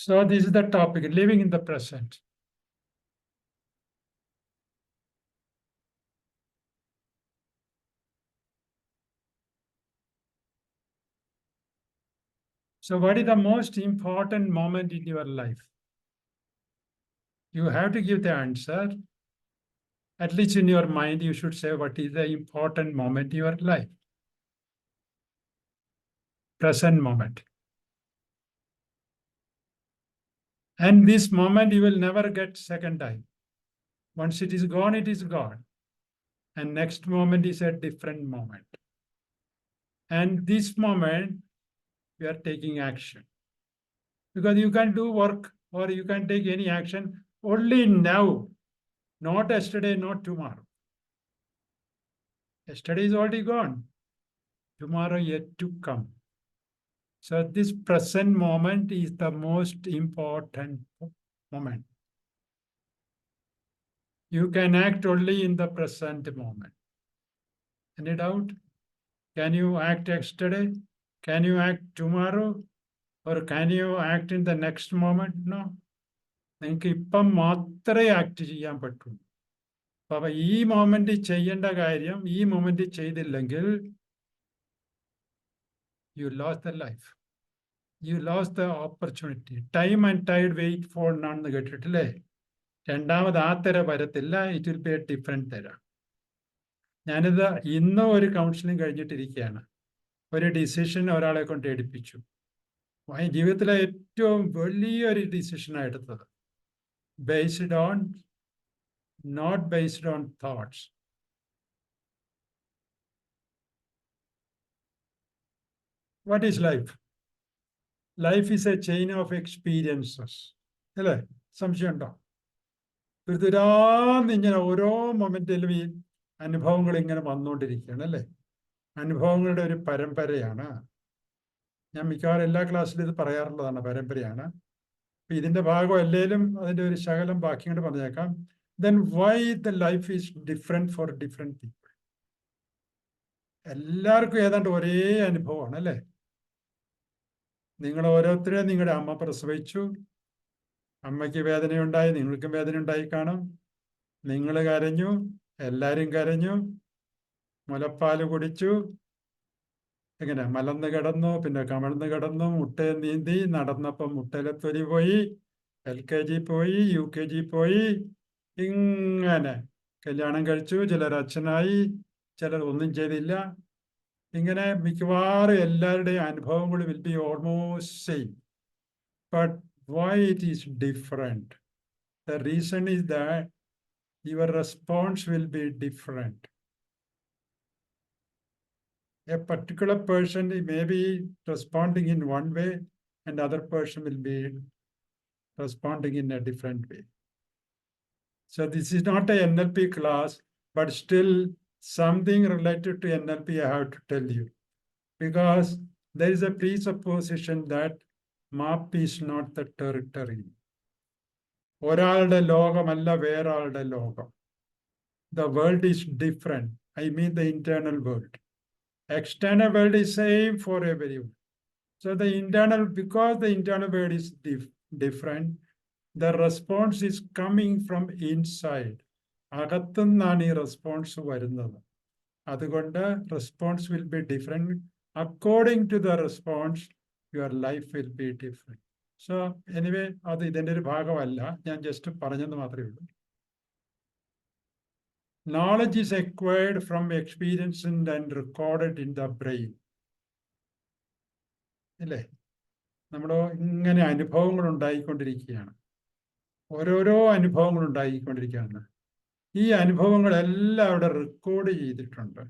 So this is the topic, living in the present. So what is the most important moment in your life? You have to give the answer. At least in your mind, you should say what is the important moment in your life. Present moment. And this moment you will never get second time. Once it is gone, it is gone. And next moment is a different moment. And this moment, we are taking action. Because you can do work or you can take any action only now, not yesterday, not tomorrow. Yesterday is already gone. Tomorrow yet to come. So this present moment is the most important moment. You can act only in the present moment. Any doubt? Can you act yesterday? Can you act tomorrow? Or can you act in the next moment? No. നിങ്ങൾക്ക് ഇപ്പം മാത്രമേ act ചെയ്യാൻ പറ്റൂ. അപ്പൊ ഈ moment ചെയ്യേണ്ട കാര്യം ഈ മൊമെന്റ് ചെയ്തില്ലെങ്കിൽ you lost the life. You lost the opportunity. Time and tide wait for none എന്ന് കേട്ടിട്ടില്ലേ? രണ്ടാമത് ആ തര വരത്തില്ല. It will be A different തര. ഞാനിത് ഇന്നും ഒരു കൗൺസിലിംഗ് കഴിഞ്ഞിട്ടിരിക്കുകയാണ്. ഒരു ഡിസിഷൻ ഒരാളെ കൊണ്ട് എടുപ്പിച്ചു. ജീവിതത്തിലെ ഏറ്റവും വലിയൊരു ഡിസിഷനാണ് എടുത്തത്. Based on not based on thoughts. What is life? Life is a chain of experiences. അല്ലേ? സംശയമുണ്ടോ? ഇങ്ങനെ ഓരോ മൊമെന്റിലും ഈ അനുഭവങ്ങൾ ഇങ്ങനെ വന്നുകൊണ്ടിരിക്കുകയാണ് അല്ലേ? അനുഭവങ്ങളുടെ ഒരു പരമ്പരയാണ്. ഞാൻ മിക്കവാറും എല്ലാ ക്ലാസ്സിലും ഇത് പറയാറുള്ളതാണ്, പരമ്പരയാണ്. അപ്പൊ ഇതിന്റെ ഭാഗം അല്ലേലും അതിന്റെ ഒരു ശകലം ബാക്കി കൊണ്ട് പറഞ്ഞേക്കാം. Then why the life is different for different people? എല്ലാവർക്കും ഏതാണ്ട് ഒരേ അനുഭവമാണ് അല്ലേ? നിങ്ങൾ ഓരോരുത്തരെയും നിങ്ങളുടെ അമ്മ പ്രസവിച്ചു, അമ്മയ്ക്ക് വേദനയുണ്ടായി, നിങ്ങൾക്കും വേദന ഉണ്ടായി കാണും. നിങ്ങൾ കരഞ്ഞു, എല്ലാവരും കരഞ്ഞു, മുലപ്പാല് കുടിച്ചു, എങ്ങനെ മലന്ന് കിടന്നു, പിന്നെ കമഴ്ന്ന് കിടന്നു, മുട്ടയെ നീന്തി, നടന്നപ്പം മുട്ടയിലെ തൊലി പോയി, LKG പോയി, UKG പോയി, ഇങ്ങനെ കല്യാണം കഴിച്ചു. ചിലർ അച്ഛനായി, ചിലർ ഒന്നും ചെയ്തില്ല. ഇങ്ങനെ മിക്കവാറും എല്ലാവരുടെയും അനുഭവങ്ങൾ will be almost same. But why it is different? The reason is that your response will be different. A particular person may be responding in one way and other person will be responding in a different way. So this is not a NLP class, but still something related to NLP I have to tell you. Because there is a presupposition that map is not the territory. ഒരാളുടെ ലോകമല്ല വേറൊരാളുടെ ലോകം. The world is different. I mean the internal world. External world is same for everyone. So the internal, because the internal world is different, the response is coming from inside. അകത്തുനിന്നാണ് ഈ response വരുന്നത്. അതുകൊണ്ട് response will be different. According to the response your life will be different. So anyway, അത് ഇതിൻ്റെ ഒരു ഭാഗമല്ല, ഞാൻ just പറഞ്ഞെന്ന് മാത്രമേ ഉള്ളൂ. Knowledge is acquired from experience and recorded in the brain. അല്ലേ? നമ്മൾ ഇങ്ങനെ അനുഭവങ്ങൾ ഉണ്ടായിക്കൊണ്ടിരിക്കുകയാണ്. ഓരോരോ അനുഭവങ്ങൾ ഉണ്ടായിക്കൊണ്ടിരിക്കുകയാണ്. ഈ അനുഭവങ്ങളെല്ലാം അവിടെ റെക്കോർഡ് ചെയ്തിട്ടുണ്ട്.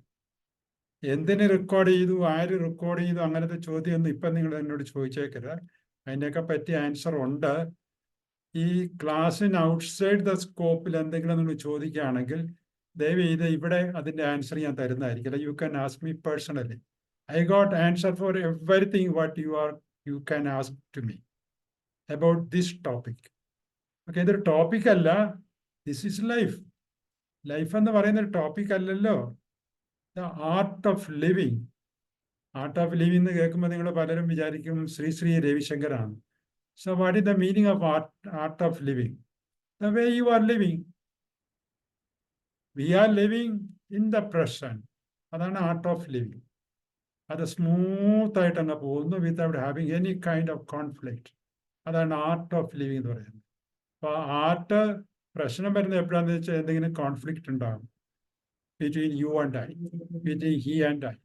എന്തിന് റെക്കോർഡ് ചെയ്തു, ആര് റെക്കോർഡ് ചെയ്തു, അങ്ങനത്തെ ചോദ്യമൊന്നും ഇപ്പം നിങ്ങൾ എന്നോട് ചോദിച്ചേക്കരുത്. അതിനൊക്കെ പറ്റിയ ആൻസർ ഉണ്ട്. ഈ ക്ലാസ്സിന് ഔട്ട്സൈഡ് ദ സ്കോപ്പിൽ എന്തെങ്കിലും നിങ്ങൾ ചോദിക്കുകയാണെങ്കിൽ ദയവ് ചെയ്ത് ഇവിടെ അതിൻ്റെ ആൻസർ ഞാൻ തരുന്നതായിരിക്കില്ല. You can ask me personally. I got answer for everything what you can ask to me about this topic. Okay, ഇതൊരു ടോപ്പിക് അല്ല, ദിസ് ഈസ് ലൈഫ്. ലൈഫ് എന്ന് പറയുന്ന ഒരു ടോപ്പിക് അല്ലല്ലോ. The art of living. Art of living എന്ന് കേൾക്കുമ്പോൾ നിങ്ങൾ പലരും വിചാരിക്കും ശ്രീ രവിശങ്കറാണ്. So what is the meaning of art of living? The way you are living. We are living in the present. അതാണ് art of living. അത് smooth ആയിട്ട് തന്നെ പോകുന്നു without having any kind of conflict. അതാണ് ആർട്ട് ഓഫ് ലിവിങ് എന്ന് പറയുന്നത്. അപ്പോൾ art പ്രശ്നം വരുന്നത് എപ്പോഴാണെന്ന് വെച്ചാൽ എന്തെങ്കിലും കോൺഫ്ലിക്റ്റ് ഉണ്ടാകും between you and I, between he and I.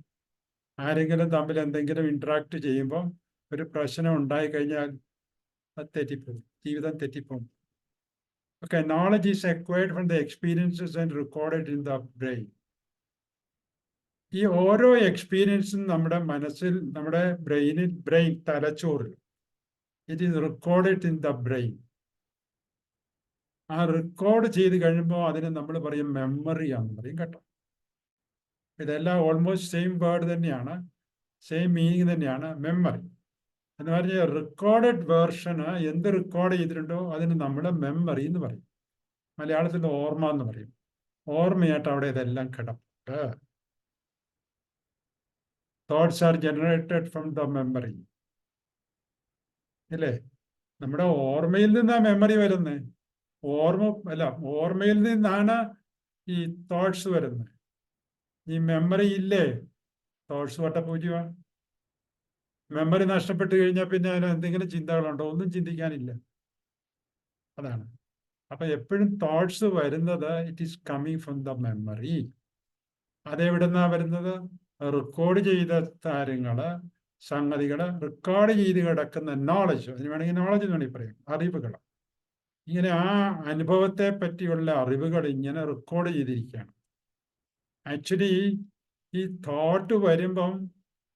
ആരെങ്കിലും തമ്മിൽ എന്തെങ്കിലും ഇൻട്രാക്ട് ചെയ്യുമ്പോൾ ഒരു പ്രശ്നം ഉണ്ടായി കഴിഞ്ഞാൽ അത് തെറ്റിപ്പോകും, ജീവിതം തെറ്റിപ്പോകും. Okay, knowledge is acquired from the experiences and recorded in the brain. ഈ ഓരോ എക്സ്പീരിയൻസും നമ്മുടെ മനസ്സിൽ, നമ്മുടെ ബ്രെയിൻ തലച്ചോറിൽ, it is recorded in the brain. ആ റെക്കോർഡ് ചെയ്ത് കഴിയുമ്പോൾ അതിന് നമ്മൾ പറയും മെമ്മറി ആണെന്ന് പറയും കേട്ടോ. ഇതെല്ലാം ഓൾമോസ്റ്റ് സെയിം വേർഡ് തന്നെയാണ്, സെയിം മീനിങ് തന്നെയാണ് മെമ്മറി എന്ന് പറഞ്ഞാൽ. റെക്കോർഡഡ് വേർഷന് എന്ത് റെക്കോർഡ് ചെയ്തിട്ടുണ്ടോ അതിന് നമ്മുടെ മെമ്മറി എന്ന് പറയും. മലയാളത്തിൽ ഓർമ്മ എന്ന് പറയും. ഓർമ്മയായിട്ട് അവിടെ ഇതെല്ലാം കിടപ്പുണ്ട്. Thoughts are generated from the memory. അല്ലേ? നമ്മുടെ ഓർമ്മയിൽ നിന്നാണ് മെമ്മറി വരുന്നത്. ഓർമ്മയിൽ നിന്നാണ് ഈ തോട്ട്സ് വരുന്നത്. ഈ മെമ്മറി ഇല്ലേ, തോട്ട്സ് വട്ടപൂജ്യമാണ്. മെമ്മറി നഷ്ടപ്പെട്ട് കഴിഞ്ഞാൽ പിന്നെ അതിന് എന്തെങ്കിലും ചിന്തകളുണ്ടോ? ഒന്നും ചിന്തിക്കാനില്ല. അതാണ്. അപ്പൊ എപ്പോഴും തോട്ട്സ് വരുന്നത് it is coming from the memory. അതെവിടുന്നാ വരുന്നത്? റെക്കോർഡ് ചെയ്ത കാര്യങ്ങള്, സംഗതികള്, റെക്കോർഡ് ചെയ്ത് കിടക്കുന്ന നോളജ്, അതിന് വേണമെങ്കിൽ നോളജ് എന്ന് വേണമെങ്കിൽ പറയാം, അറിവുകൾ. ഇങ്ങനെ ആ അനുഭവത്തെ പറ്റിയുള്ള അറിവുകൾ ഇങ്ങനെ റെക്കോർഡ് ചെയ്തിരിക്കുകയാണ്. ആക്ച്വലി ഈ തോട്ട് വരുമ്പം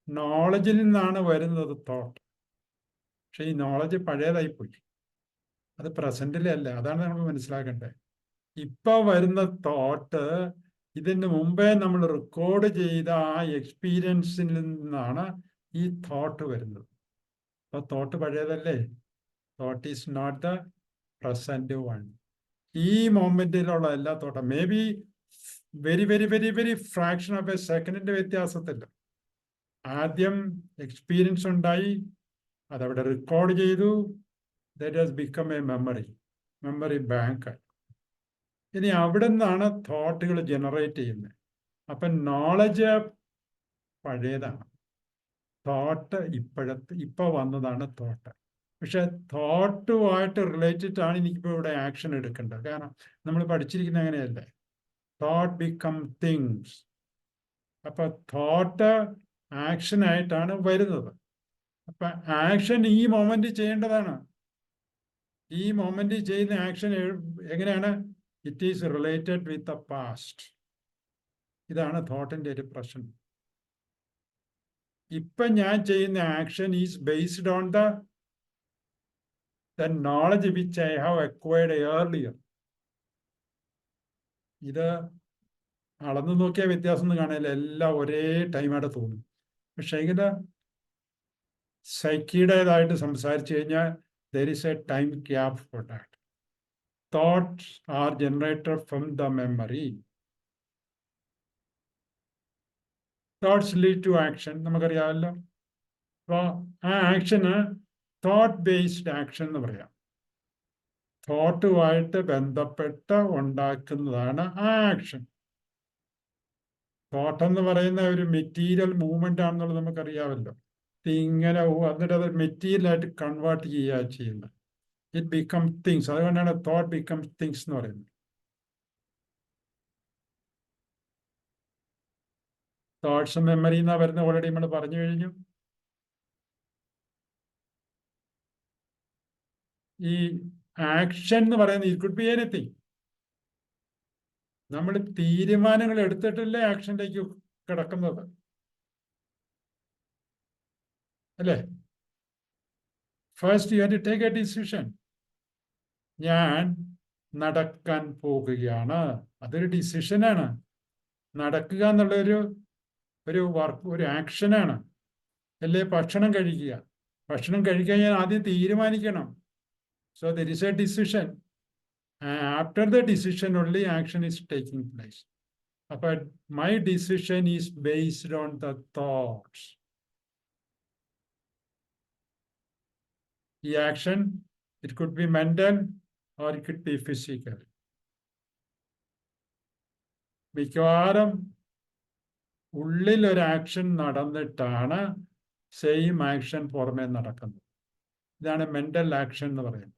നോളജിൽ നിന്നാണ് വരുന്നത് തോട്ട്. പക്ഷെ ഈ നോളജ് പഴയതായിപ്പോയി, അത് പ്രസന്റിലല്ല. അതാണ് നമ്മൾ മനസ്സിലാക്കേണ്ടത്. ഇപ്പൊ വരുന്ന തോട്ട് ഇതിന് മുമ്പേ നമ്മൾ റെക്കോർഡ് ചെയ്ത ആ എക്സ്പീരിയൻസിൽ നിന്നാണ് ഈ തോട്ട് വരുന്നത്. അപ്പൊ തോട്ട് പഴയതല്ലേ. Thought is not the present one. ഈ മൊമെന്റിലുള്ള എല്ലാ തോട്ടും may be very very very very fraction of a സെക്കൻഡിന്റെ വ്യത്യാസത്തില്ല. ആദ്യം എക്സ്പീരിയൻസ് ഉണ്ടായി, അതവിടെ റെക്കോർഡ് ചെയ്തു, that has become a memory bank. ഇനി അവിടെ നിന്നാണ് തോട്ടുകൾ ജനറേറ്റ് ചെയ്യുന്നത്. അപ്പം നോളജ് പഴയതാണ്, തോട്ട് ഇപ്പൊ വന്നതാണ് തോട്ട്. പക്ഷെ തോട്ടുമായിട്ട് റിലേറ്റഡ് ആണ് എനിക്കിപ്പോൾ ഇവിടെ ആക്ഷൻ എടുക്കേണ്ടത്. കാരണം നമ്മൾ പഠിച്ചിരിക്കുന്നത് അങ്ങനെയല്ലേ, തോട്ട് ബിക്കം തിങ്സ്. അപ്പൊ തോട്ട് ആക്ഷൻ ആയിട്ടാണ് വരുന്നത്. അപ്പൊ ആക്ഷൻ ഈ മൊമെന്റ് ചെയ്യേണ്ടതാണ്. ഈ മൊമെന്റ് ചെയ്യുന്ന ആക്ഷൻ എങ്ങനെയാണ്? It is related with the past. ഇതാണ് തോട്ടിന്റെ ഒരു പ്രശ്നം. ഇപ്പൊ ഞാൻ ചെയ്യുന്ന action is based on the knowledge which I have acquired earlier. ഇത് അളന്നു നോക്കിയ വ്യത്യാസം ഒന്നും കാണില്ല, എല്ലാം ഒരേ ടൈമായിട്ട് തോന്നും. പക്ഷെ എങ്കിൽ സൈക്കിയുടേതായിട്ട് സംസാരിച്ചു കഴിഞ്ഞാൽ there is a time gap for that. Thoughts are generated from the memory. Thoughts lead to action. നമുക്കറിയാമല്ലോ. അപ്പോൾ ആ ആക്ഷന് തോട്ട് ബേസ്ഡ് ആക്ഷൻ എന്ന് പറയാം. തോട്ടുമായിട്ട് ബന്ധപ്പെട്ട് ഉണ്ടാക്കുന്നതാണ് ആ ആക്ഷൻ. തോട്ട് എന്ന് പറയുന്ന ഒരു മെറ്റീരിയൽ മൂവ്മെന്റ് ആണെന്നുള്ളത് നമുക്കറിയാമല്ലോ. ഇങ്ങനെ എന്നിട്ട് അത് മെറ്റീരിയലായിട്ട് കൺവേർട്ട് ചെയ്യുന്നത്. It become things. അതുകൊണ്ടാണ് തോട്ട് ബിക്കം തിങ്സ് എന്ന് പറയുന്നത്. തോട്ട്സ് മെമ്മറി എന്നാ വരുന്നത് ഓൾറെഡി നമ്മൾ പറഞ്ഞു കഴിഞ്ഞു. ഈ ആക്ഷൻ എന്ന് പറയുന്നത് ഇറ്റ് കുഡ് ബി എനിത്തിങ്. നമ്മൾ തീരുമാനങ്ങൾ എടുത്തിട്ടല്ലേ ആക്ഷനിലേക്ക് കിടക്കുന്നത്, അല്ലേ? First you have to take a decision. ഞാൻ നടക്കാൻ പോകുകയാണ്, അതൊരു ഡിസിഷനാണ്. നടക്കുക എന്നുള്ളൊരു ഒരു ആക്ഷനാണ്. അല്ലേ? ഭക്ഷണം കഴിക്കുക. ഭക്ഷണം കഴിക്കാൻ ഞാൻ ആദ്യം തീരുമാനിക്കണം. So there is a decision. After the decision only action is taking place. അപ്പൊ my decision is based on the thoughts. ഈ action it could be mental or it could be physical. മിക്കവാറും ഉള്ളിൽ ഒരു ആക്ഷൻ നടന്നിട്ടാണ് സെയിം ആക്ഷൻ പുറമേ നടക്കുന്നത്. ഇതാണ് mental action എന്ന് പറയുന്നത്.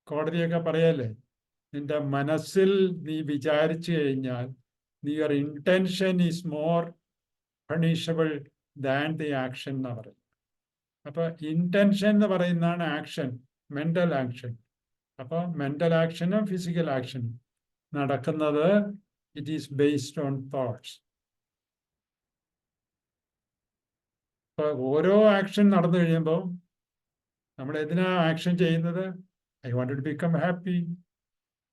കോടതിയൊക്കെ പറയല്ലേ, നിന്റെ മനസ്സിൽ നീ വിചാരിച്ചു കഴിഞ്ഞാൽ your intention is more punishable than the action എന്ന് പറയും. അപ്പൊ ഇന്റൻഷൻ എന്ന് പറയുന്നതാണ് ആക്ഷൻ, മെന്റൽ ആക്ഷൻ. അപ്പൊ മെന്റൽ ആക്ഷനും ഫിസിക്കൽ ആക്ഷനും നടക്കുന്നത് it is based on thoughts. അപ്പൊ ഓരോ ആക്ഷൻ നടന്നു കഴിയുമ്പോൾ നമ്മൾ എന്തിനാ ആക്ഷൻ ചെയ്യുന്നത്? I want to become happy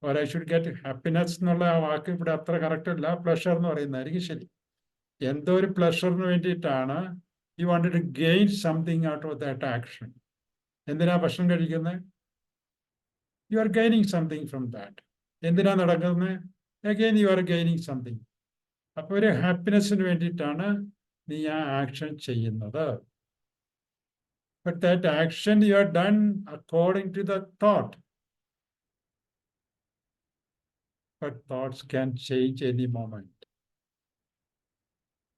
or I should get happiness എന്നുള്ള ആ വാക്ക് ഇവിടെ അത്ര കറക്റ്റ് അല്ല. പ്ലഷർ എന്ന് പറയുന്നതായിരിക്കും ശരി. എന്തോ ഒരു പ്ലഷറിന് വേണ്ടിയിട്ടാണ് you want to gain something out of that action. എന്തിനാ ഭക്ഷണം കഴിക്കുന്നത്? You are gaining something from that. എന്തിനാ നടക്കുന്നത്? Again you are gaining something. അപ്പൊ ഒരു ഹാപ്പിനെസ്സിന് വേണ്ടിയിട്ടാണ് നീ ആ ആക്ഷൻ ചെയ്യുന്നത്. But that action you have done according to the thought. But thoughts can change any moment.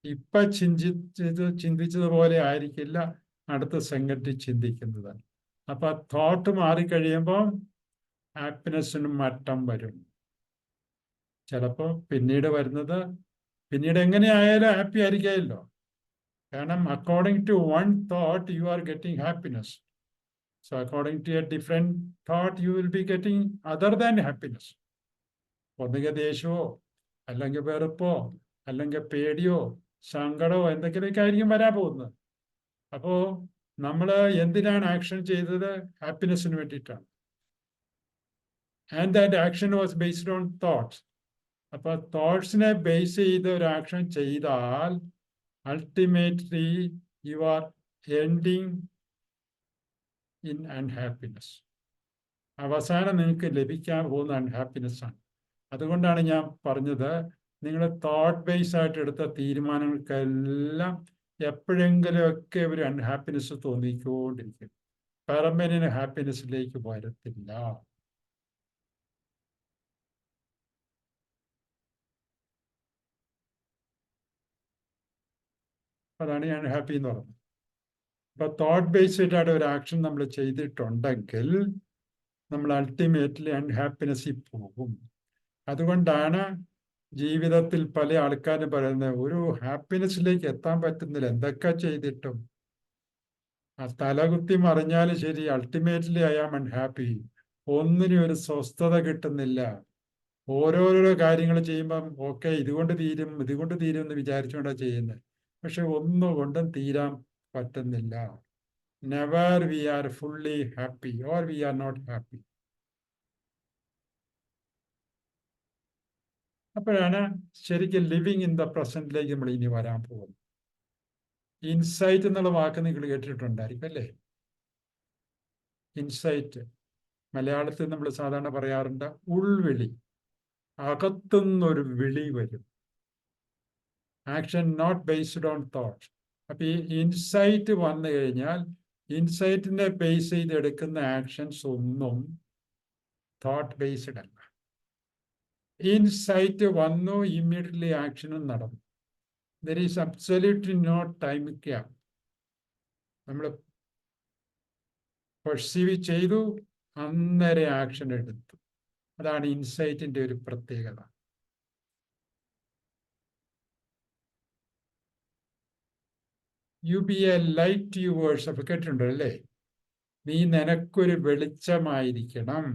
ഇപ്പൊ ചിന്തിച്ചതുപോലെ ആയിരിക്കില്ല അടുത്ത സെക്കൻഡ് ചിന്തിക്കുന്നത്. അപ്പൊ തോട്ട് മാറിക്കഴിയുമ്പോൾ ഹാപ്പിനെസ്സിന് മാറ്റം വരും. ചിലപ്പോ പിന്നീട് വരുന്നത്, പിന്നീട് എങ്ങനെയായാലും ഹാപ്പി ആയിരിക്കില്ലല്ലോ. കാരണം according to one thought you are getting happiness. So according to a different thought, you will be getting other than happiness. ഒന്നുകിൽ ദേഷ്യമോ അല്ലെങ്കിൽ വെറുപ്പോ അല്ലെങ്കിൽ പേടിയോ സങ്കടമോ എന്തെങ്കിലുമൊക്കെ ആയിരിക്കും വരാൻ പോകുന്നത്. അപ്പോ നമ്മൾ എന്തിനാണ് ആക്ഷൻ ചെയ്തത്? ഹാപ്പിനെസ്സിന് വേണ്ടിയിട്ടാണ്. And that action was based on thoughts. അപ്പൊ തോട്ട്സിനെ ബേസ് ചെയ്ത് ഒരു ആക്ഷൻ ചെയ്താൽ ultimately you are ending in unhappiness. അവസാനം നിങ്ങൾക്ക് ലഭിക്കാൻ പോകുന്ന അൺഹാപ്പിനെസ് ആണ്. അതുകൊണ്ടാണ് ഞാൻ പറഞ്ഞത്, നിങ്ങൾ തോട്ട് ബേസ് ആയിട്ട് എടുത്ത തീരുമാനങ്ങൾക്കെല്ലാം എപ്പോഴെങ്കിലുമൊക്കെ ഒരു അൺഹാപ്പിനെസ് തോന്നിക്കൊണ്ടിരിക്കും. പെർമനന്റ് ഹാപ്പിനെസ്സിലേക്ക് വരത്തില്ല. അതാണ് ഞാൻ ഹാപ്പി എന്ന് പറഞ്ഞത്. അപ്പൊ തോട്ട് ബേസ്ഡ് ആയിട്ട് ഒരു ആക്ഷൻ നമ്മൾ ചെയ്തിട്ടുണ്ടെങ്കിൽ നമ്മൾ അൾട്ടിമേറ്റ്ലി അൺഹാപ്പിനെസ്സിൽ പോകും. അതുകൊണ്ടാണ് ജീവിതത്തിൽ പല ആൾക്കാരും പറയുന്നത്, ഒരു ഹാപ്പിനെസ്സിലേക്ക് എത്താൻ പറ്റുന്നില്ല, എന്തൊക്കെ ചെയ്തിട്ടും. ആ തലകുത്തി മറിഞ്ഞാലും ശരി, അൾട്ടിമേറ്റ്ലി ഐ ആം അൺഹാപ്പി. ഒന്നിനും ഒരു സ്വസ്ഥത കിട്ടുന്നില്ല. ഓരോരോ കാര്യങ്ങൾ ചെയ്യുമ്പം ഓക്കെ ഇതുകൊണ്ട് തീരും എന്ന് വിചാരിച്ചുകൊണ്ടാണ് ചെയ്യുന്നത്. പക്ഷെ ഒന്നുകൊണ്ടും തീരാൻ പറ്റുന്നില്ല. Never we are fully happy or we are not happy. അപ്പോഴാണ് ശരിക്കും ലിവിങ് ഇൻ ദ പ്രസന്റിലേക്ക് നമ്മൾ ഇനി വരാൻ പോകുന്നത്. ഇൻസൈറ്റ് എന്നുള്ള വാക്ക് നിങ്ങൾ കേട്ടിട്ടുണ്ടായിരിക്കും അല്ലേ? ഇൻസൈറ്റ് മലയാളത്തിൽ നമ്മൾ സാധാരണ പറയാറുണ്ട് ഉൾവിളി. അകത്തുനിന്നൊരു വിളി വരും. Action not based on thought. അപ്പൊ ഈ ഇൻസൈറ്റ് വന്നു കഴിഞ്ഞാൽ ഇൻസൈറ്റിനെ ബേസ് ചെയ്തെടുക്കുന്ന ആക്ഷൻസ് ഒന്നും തോട്ട് ബേസ്ഡ് അല്ല. ഇൻസൈറ്റ് വന്നു, ഇമ്മീഡിയറ്റ്ലി ആക്ഷനും നടന്നു. There is absolutely no time gap. നമ്മൾ പെർസീവ് ചെയ്തു, അന്നേരം ആക്ഷൻ എടുത്തു. അതാണ് ഇൻസൈറ്റിന്റെ ഒരു പ്രത്യേകത. You be a light yours. അപ്പൊ കേട്ടിട്ടുണ്ടോ അല്ലേ? നീ നിനക്കൊരു വെളിച്ചമായിരിക്കണം.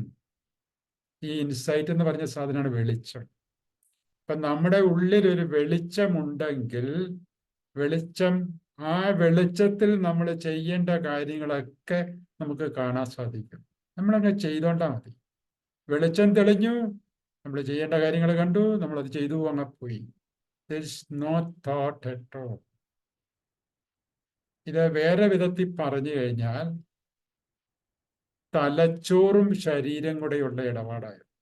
ഈ ഇൻസൈറ്റ് എന്ന് പറഞ്ഞ സാധനമാണ് വെളിച്ചം. അപ്പൊ നമ്മുടെ ഉള്ളിൽ ഒരു വെളിച്ചമുണ്ടെങ്കിൽ ആ വെളിച്ചത്തിൽ നമ്മൾ ചെയ്യേണ്ട കാര്യങ്ങളൊക്കെ നമുക്ക് കാണാൻ സാധിക്കും. നമ്മളങ്ങനെ ചെയ്തോണ്ടാ മതി. വെളിച്ചം തെളിഞ്ഞു, നമ്മൾ ചെയ്യേണ്ട കാര്യങ്ങൾ കണ്ടു, നമ്മളത് ചെയ്തു, അങ്ങ് പോയി. There is no thought at all. ഇത് വേറെ വിധത്തിൽ പറഞ്ഞു കഴിഞ്ഞാൽ തലച്ചോറും ശരീരം കൂടെയുള്ള ഇടപാടായിരുന്നു.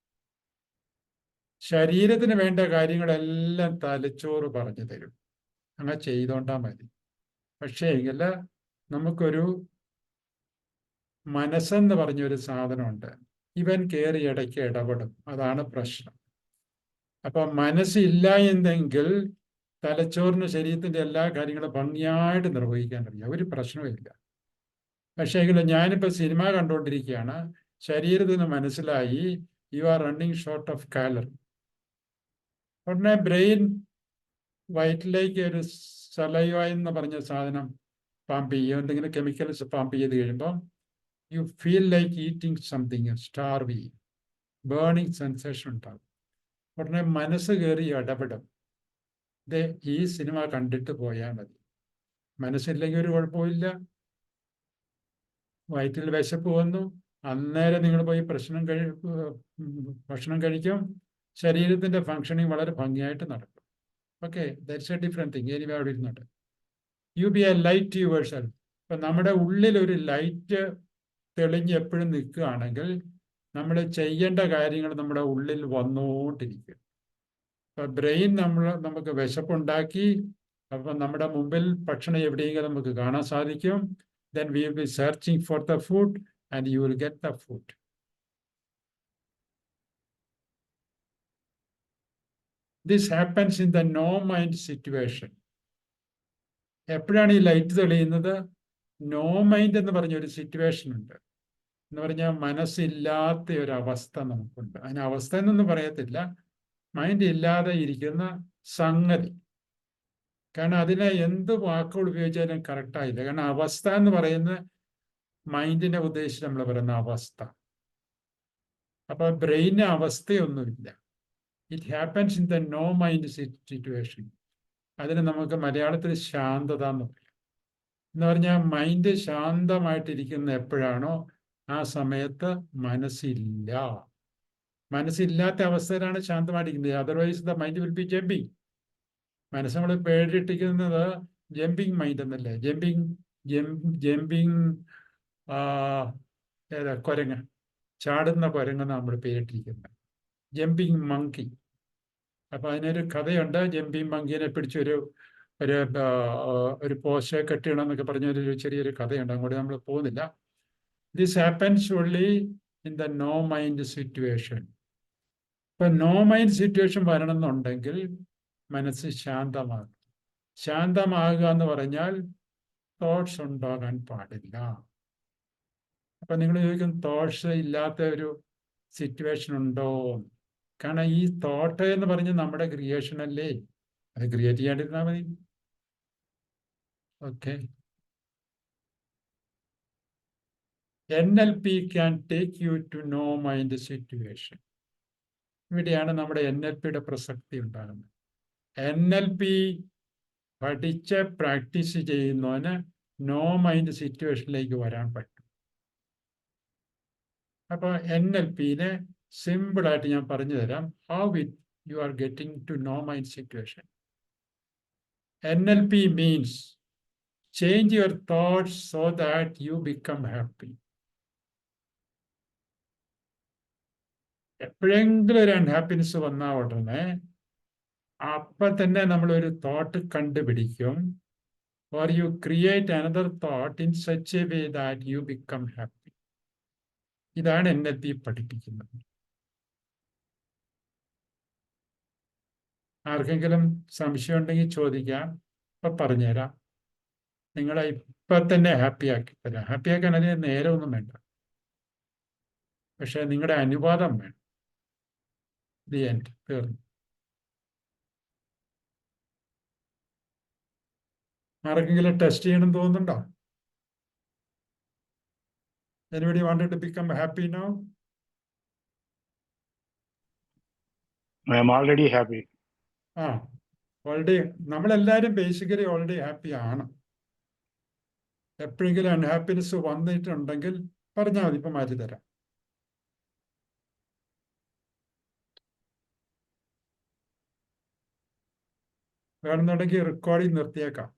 ശരീരത്തിന് വേണ്ട കാര്യങ്ങളെല്ലാം തലച്ചോറ് പറഞ്ഞു തരും, അങ്ങനെ ചെയ്തോണ്ടാ മതി. പക്ഷേ എങ്കിൽ നമുക്കൊരു മനസ്സെന്ന് പറഞ്ഞൊരു സാധനമുണ്ട്. ഇവൻ കയറി ഇടയ്ക്ക് ഇടപെടും. അതാണ് പ്രശ്നം. അപ്പൊ മനസ്സില്ല എന്നെങ്കിൽ തലച്ചോറിന് ശരീരത്തിന്റെ എല്ലാ കാര്യങ്ങളും ഭംഗിയായിട്ട് നിർവഹിക്കാൻ കഴിയും, ഒരു പ്രശ്നവുമില്ല. പക്ഷേ ഞാനിപ്പോൾ സിനിമ കണ്ടുകൊണ്ടിരിക്കുകയാണ്, ശരീരത്തിന് മനസ്സിലായി you are running short of calorie. ഉടനെ ബ്രെയിൻ വയറ്റിലേക്ക് ഒരു സലൈവ എന്ന് പറഞ്ഞ സാധനം പമ്പ് ചെയ്യും, എന്തെങ്കിലും കെമിക്കൽസ് പമ്പ് ചെയ്ത് കഴിയുമ്പോൾ you feel like eating something, starvy, burning sensation ഉണ്ടാകും. ഉടനെ മനസ്സ് കയറി ഇടപെടും. ഈ സിനിമ കണ്ടിട്ട് പോയാൽ മതി. മനസ്സില്ലെങ്കിൽ ഒരു കുഴപ്പമില്ല. വയറ്റിൽ വിശപ്പ് വന്നു, അന്നേരം നിങ്ങൾ പോയി ഭക്ഷണം കഴിക്കും. ശരീരത്തിന്റെ ഫങ്ഷനിങ് വളരെ ഭംഗിയായിട്ട് നടക്കും. Okay, that's a different thing. Anyway അവിടെ ഇരുന്നുണ്ട്. You be a light yourself. ഇപ്പം നമ്മുടെ ഉള്ളിൽ ഒരു ലൈറ്റ് തെളിഞ്ഞ് എപ്പോഴും നിൽക്കുകയാണെങ്കിൽ നമ്മൾ ചെയ്യേണ്ട കാര്യങ്ങൾ നമ്മുടെ ഉള്ളിൽ വന്നുകൊണ്ടിരിക്കും. ഇപ്പം ബ്രെയിൻ നമുക്ക് വിശപ്പുണ്ടാക്കി, അപ്പം നമ്മുടെ മുമ്പിൽ ഭക്ഷണം എവിടെയെങ്കിലും നമുക്ക് കാണാൻ സാധിക്കും. Then we will be searching for the food and you will get the food. This happens in the no mind situation. എപ്പോഴാണ് ഈ ലൈറ്റ് തെളിയുന്നത്? നോ മൈൻഡ് എന്ന് പറഞ്ഞൊരു സിറ്റുവേഷൻ ഉണ്ട്. എന്ന് പറഞ്ഞാൽ മനസ്സില്ലാത്ത ഒരു അവസ്ഥ നമുക്കുണ്ട്. അതിന് അവസ്ഥ എന്നൊന്നും പറയത്തില്ല, മൈൻഡ് ഇല്ലാതെ ഇരിക്കുന്ന സംഗതി. കാരണം അതിനെ എന്ത് വാക്കുകൾ ഉപയോഗിച്ചാലും കറക്റ്റായില്ല. കാരണം അവസ്ഥ എന്ന് പറയുന്ന മൈൻഡിനെ ഉദ്ദേശിച്ച് നമ്മൾ പറയുന്ന അവസ്ഥ. അപ്പൊ ബ്രെയിന് അവസ്ഥയൊന്നുമില്ല. It happens in the no mind situation. അതിന് നമുക്ക് മലയാളത്തിൽ ശാന്തത എന്ന് പറയും. എന്ന് പറഞ്ഞാൽ മൈൻഡ് ശാന്തമായിട്ടിരിക്കുന്ന എപ്പോഴാണോ ആ സമയത്ത് മനസ്സില്ല. മനസ്സില്ലാത്ത അവസ്ഥയിലാണ് ശാന്തമായിട്ടിരിക്കുന്നത്. Otherwise the mind will be jumping. മനസ്സ് നമ്മൾ പേടിട്ടിരിക്കുന്നത് ജമ്പിങ് മൈൻഡ് എന്നല്ലേ. ജമ്പിങ് കുരങ്ങ്, ചാടുന്ന കുരങ്ങെന്ന് നമ്മൾ പേരിട്ടിരിക്കുന്നത്, ജമ്പിങ് മങ്കി. അപ്പൊ അതിനൊരു കഥയുണ്ട്. ജമ്പിങ് മങ്കിനെ പിടിച്ചൊരു ഒരു പോസ്റ്റ് കെട്ടിയണം എന്നൊക്കെ പറഞ്ഞൊരു ചെറിയൊരു കഥയുണ്ട്. അങ്ങോട്ട് നമ്മൾ പോകുന്നില്ല. This happens only in the no mind situation. ഇപ്പൊ നോ മൈൻഡ് സിറ്റുവേഷൻ വരണമെന്നുണ്ടെങ്കിൽ മനസ്സ് ശാന്തമാകും. ശാന്തമാകുക എന്ന് പറഞ്ഞാൽ തോട്ട്സ് ഉണ്ടാകാൻ പാടില്ല. അപ്പൊ നിങ്ങൾ ചോദിക്കും തോട്ട്സ് ഇല്ലാത്ത ഒരു സിറ്റുവേഷൻ ഉണ്ടോ? കാരണം ഈ തോട്ട് എന്ന് പറഞ്ഞ് നമ്മുടെ ക്രിയേഷൻ അല്ലേ, അത് ക്രിയേറ്റ് ചെയ്യാണ്ടിരുന്നാൽ മതി. Okay, NLP can take you to no mind situation. ഇവിടെയാണ് നമ്മുടെ NLPയുടെ പ്രസക്തി ഉണ്ടാകുന്നത്. NLP പഠിച്ച് പ്രാക്ടീസ് ചെയ്യുന്നവന് നോ മൈൻഡ് സിറ്റുവേഷനിലേക്ക് വരാൻ പറ്റും. അപ്പൊ NLPനെ സിമ്പിളായിട്ട് ഞാൻ പറഞ്ഞു തരാം. How you are getting to no mind situation. NLP means change your thoughts so that you become happy. എപ്പോഴെങ്കിലും ഒരു അൺഹാപ്പിനെസ് വന്നാൽ ഉടനെ അപ്പൊ തന്നെ നമ്മൾ ഒരു തോട്ട് കണ്ടുപിടിക്കും, or you create another thought in such a way that you become happy. ഇതാണ് NLP പഠിപ്പിക്കുന്നത്. ആർക്കെങ്കിലും സംശയം ഉണ്ടെങ്കിൽ ചോദിക്കാം, ഇപ്പൊ പറഞ്ഞുതരാം. നിങ്ങളെ ഇപ്പൊ തന്നെ ഹാപ്പിയാക്കി തരാം. ഹാപ്പിയാക്കാൻ അതിന് നേരമൊന്നും വേണ്ട, പക്ഷെ നിങ്ങളുടെ അനുവാദം വേണം. ദി എൻഡ്, തീർന്നു. ആർക്കെങ്കിലും ടെസ്റ്റ് ചെയ്യണം തോന്നുന്നുണ്ടോ? Anybody wanted to become happy now? I am already happy. Already നമ്മളെല്ലാവരും ബേസിക്കലി ഓൾറെഡി ഹാപ്പി ആണ്. എപ്പോഴെങ്കിലും അൺഹാപ്പിനെസ് വന്നിട്ടുണ്ടെങ്കിൽ പറഞ്ഞാൽ മതി, ഇപ്പം മാറ്റി തരാം. വേണമെന്നുണ്ടെങ്കിൽ റെക്കോർഡിങ് നിർത്തിയേക്കാം.